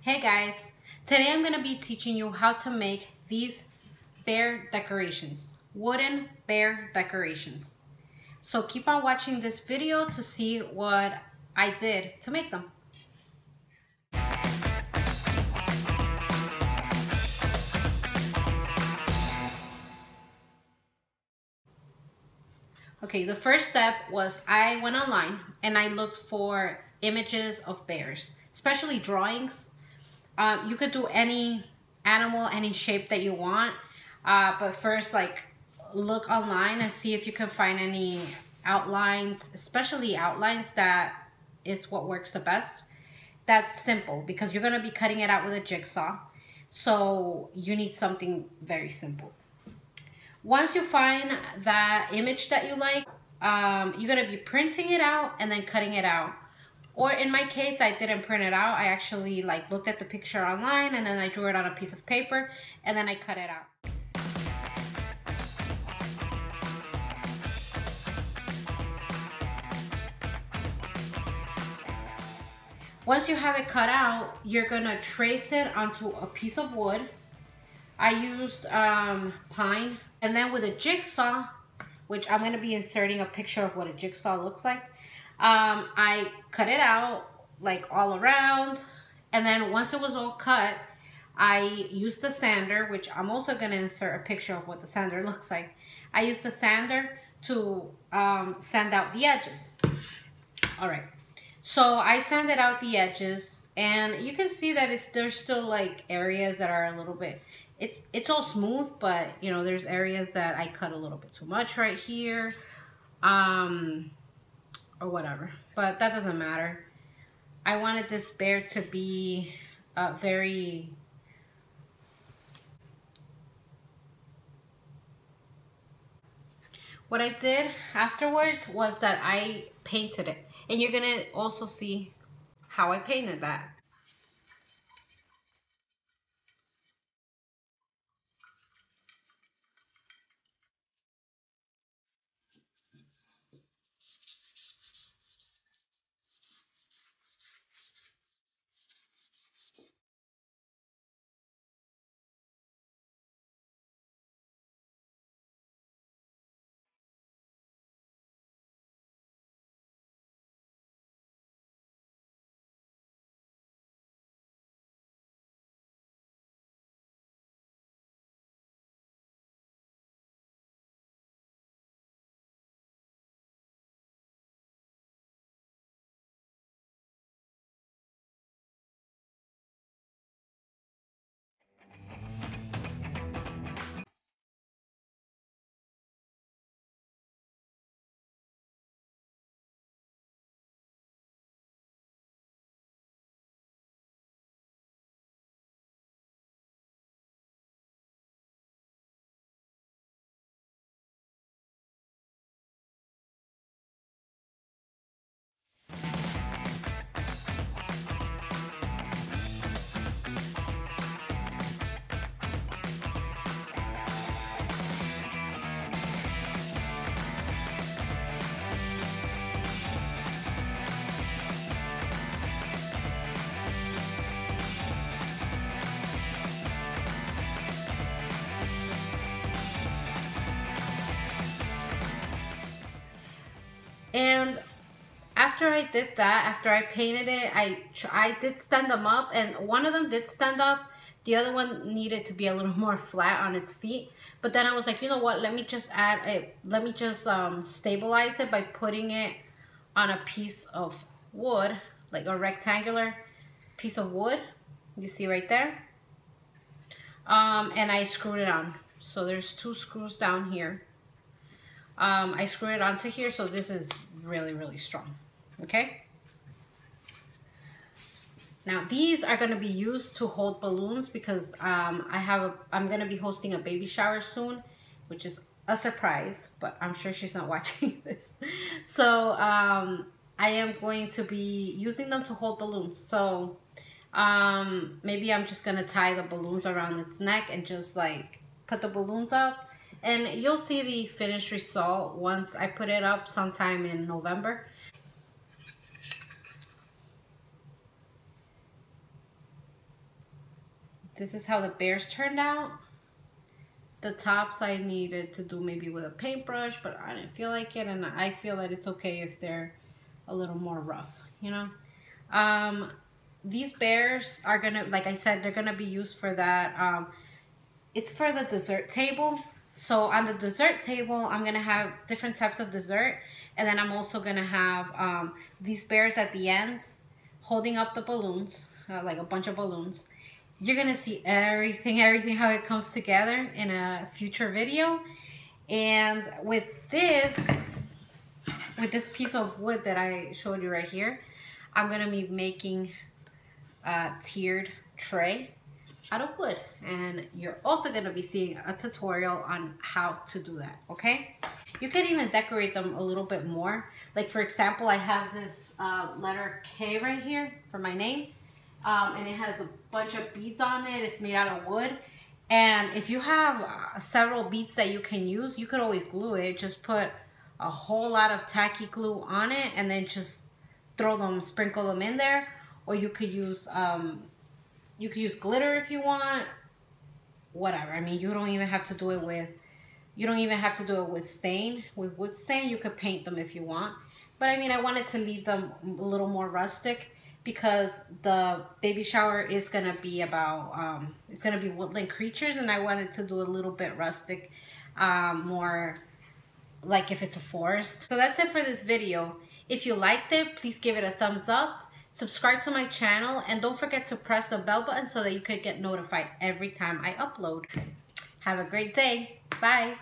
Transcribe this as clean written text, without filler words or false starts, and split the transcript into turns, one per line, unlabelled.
Hey guys, today I'm going to be teaching you how to make these bear decorations, wooden bear decorations. So keep on watching this video to see what I did to make them. Okay, the first step was I went online and I looked for images of bears, especially drawings. You could do any animal, any shape that you want, but first look online and see if you can find any outlines, especially outlines that is what works the best. That's simple because you're going to be cutting it out with a jigsaw, so you need something very simple. Once you find that image that you like, you're going to be printing it out and then cutting it out. Or in my case, I didn't print it out. I actually looked at the picture online and then I drew it on a piece of paper and then I cut it out. Once you have it cut out, you're gonna trace it onto a piece of wood. I used pine, and then with a jigsaw, which I'm gonna be inserting a picture of what a jigsaw looks like. I cut it out all around, and then once it was all cut, I used the sander, which I'm also going to insert a picture of what the sander looks like. I used the sander to sand out the edges. All right, so I sanded out the edges, and you can see that there's still areas that are a little bit, it's all smooth, but you know, there's areas that I cut a little bit too much right here. Or whatever, but that doesn't matter. I wanted this bear to be very what I did afterwards was that I painted it, and you're gonna also see how I painted that. And after I did that, after I painted it, I did stand them up, and one of them did stand up. The other one needed to be a little more flat on its feet. But then I was like, you know what? Let me just stabilize it by putting it on a piece of wood, like a rectangular piece of wood. You see right there. And I screwed it on. So there's 2 screws down here. I screwed it onto here, so this is really, really strong. Okay. Now these are going to be used to hold balloons because I'm going to be hosting a baby shower soon, which is a surprise, but I'm sure she's not watching this. So I am going to be using them to hold balloons. So maybe I'm just going to tie the balloons around its neck and just put the balloons up. And you'll see the finished result once I put it up sometime in November. this is how the bears turned out. The tops I needed to do maybe with a paintbrush, but I didn't feel like it, and I feel that it's okay if they're a little more rough, you know. These bears are gonna, like I said, they're gonna be used for that. It's for the dessert table. So on the dessert table, I'm gonna have different types of dessert, and then I'm also gonna have these bears at the ends holding up the balloons, like a bunch of balloons. You're gonna see everything how it comes together in a future video. And with this piece of wood that I showed you right here, I'm gonna be making a tiered tray out of wood, and you're also gonna be seeing a tutorial on how to do that, okay? You can even decorate them a little bit more. Like for example, I have this letter K right here for my name. And it has a bunch of beads on it. It's made out of wood. And if you have several beads that you can use, you could always glue it. Just put a whole lot of tacky glue on it and then just sprinkle them in there. Or you could use glitter if you want. Whatever. I mean, you don't even have to do it with wood stain. You could paint them if you want. But I mean, I wanted to leave them a little more rustic, because the baby shower is gonna be about it's gonna be woodland creatures, and I wanted to do a little bit rustic, more like if it's a forest. So that's it for this video. If you liked it, please give it a thumbs up, subscribe to my channel, and don't forget to press the bell button so that you could get notified every time I upload. Have a great day. Bye.